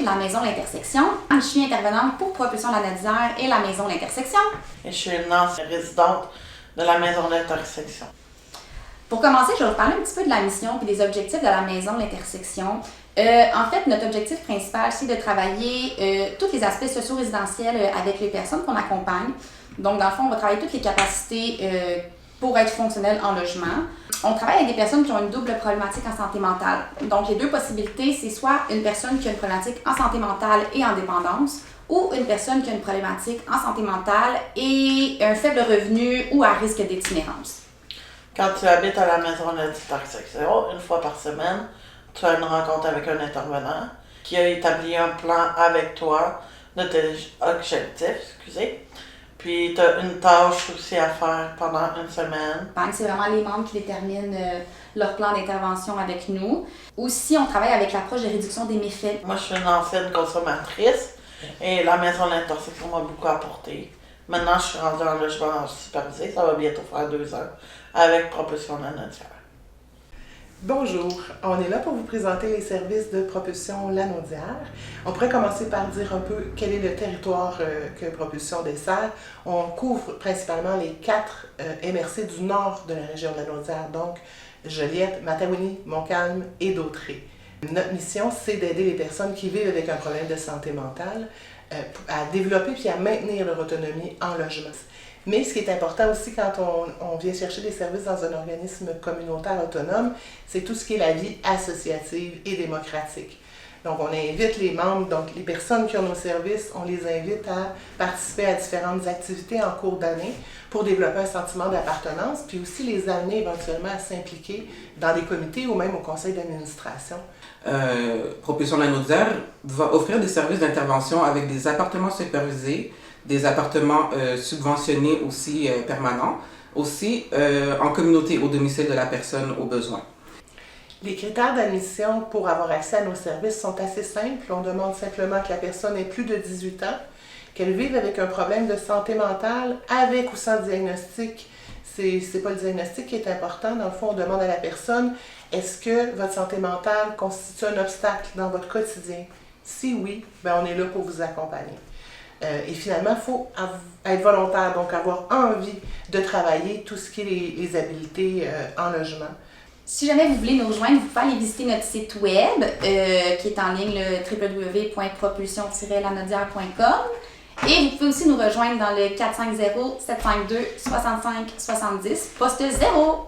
de la Maison L'Intersection. Je suis intervenante pour Propulsion Lanaudière et la Maison L'Intersection. Et je suis une ancienne résidente de la Maison L'Intersection. Pour commencer, je vais vous parler un petit peu de la mission et des objectifs de la Maison L'Intersection. En fait, notre objectif principal, c'est de travailler tous les aspects socio-résidentiels avec les personnes qu'on accompagne. Donc, dans le fond, on va travailler toutes les capacités pour être fonctionnel en logement. On travaille avec des personnes qui ont une double problématique en santé mentale. Donc, les deux possibilités, c'est soit une personne qui a une problématique en santé mentale et en dépendance, ou une personne qui a une problématique en santé mentale et un faible revenu ou à risque d'itinérance. Quand tu habites à la Maison L'Intersection, une fois par semaine, tu as une rencontre avec un intervenant qui a établi un plan avec toi de tes objectifs, Puis tu as une tâche aussi à faire pendant une semaine. C'est vraiment les membres qui déterminent leur plan d'intervention avec nous. Aussi, on travaille avec l'approche de réduction des méfaits. Moi, je suis une ancienne consommatrice et la Maison L'Intersection m'a beaucoup apporté. Maintenant, je suis rendue en logement supervisé, ça va bientôt faire 2 ans, avec Propulsion Lanaudière. Bonjour, on est là pour vous présenter les services de Propulsion Lanaudière. On pourrait commencer par dire un peu quel est le territoire que Propulsion dessert. On couvre principalement les 4 MRC du nord de la région de Lanaudière, donc Joliette, Matawini, Montcalm et Dautré. Notre mission, c'est d'aider les personnes qui vivent avec un problème de santé mentale à développer puis à maintenir leur autonomie en logement. Mais ce qui est important aussi quand on vient chercher des services dans un organisme communautaire autonome, c'est tout ce qui est la vie associative et démocratique. Donc, on invite les membres, donc les personnes qui ont nos services, on les invite à participer à différentes activités en cours d'année pour développer un sentiment d'appartenance, puis aussi les amener éventuellement à s'impliquer dans des comités ou même au conseil d'administration. Propulsion Lanaudière va offrir des services d'intervention avec des appartements supervisés, des appartements subventionnés aussi permanents, aussi en communauté au domicile de la personne au besoin. Les critères d'admission pour avoir accès à nos services sont assez simples. On demande simplement que la personne ait plus de 18 ans, qu'elle vive avec un problème de santé mentale, avec ou sans diagnostic. C'est pas le diagnostic qui est important. Dans le fond, on demande à la personne, est-ce que votre santé mentale constitue un obstacle dans votre quotidien? Si oui, on est là pour vous accompagner. Et finalement, il faut être volontaire, donc avoir envie de travailler tout ce qui est les habiletés en logement. Si jamais vous voulez nous rejoindre, vous pouvez aller visiter notre site web qui est en ligne, le www.propulsion-lanaudière.com. Et vous pouvez aussi nous rejoindre dans le 450-752-6570, poste 0.